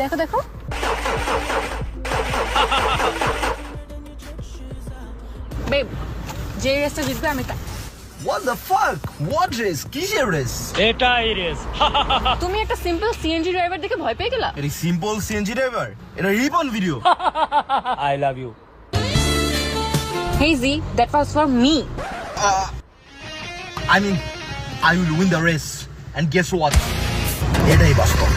দেখো দেখো বেব, যে রেসটা জিতবে আমি তা। What the fuck? What race? কিসের রেস? এটাই রেস। তুমি একটা সিম্পল সিএনজি ড্রাইভার দেখে ভয় পেয়ে গেলা? এটা সিম্পল সিএনজি ড্রাইভার, এটা ribbon video. I love you. Hey Z, that was for me. I mean, I will win the race. And guess what? এটাই বাস্তব।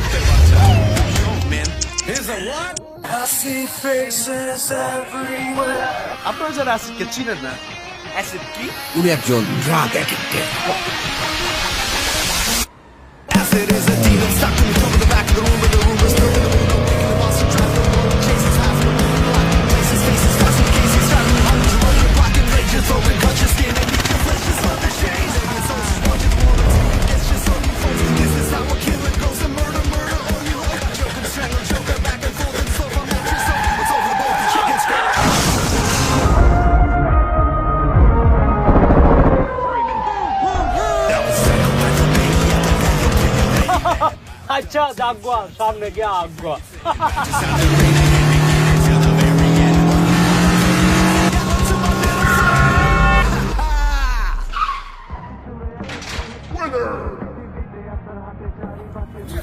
আপনারা যারা অ্যাসিডকে চিনেন না, অ্যাসিড কি? উনি একজন ড্রাগ অ্যাডিক্টেড। আচ্ছা জাগুয়া, সামনে গিয়ে আগুয়া।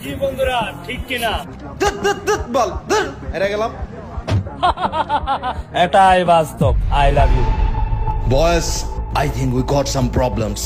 কি বন্ধুরা, ঠিক কিনা? বল হেরে গেলাম। এটাই বাস্তব। I love you. Boys, I think we got some problems.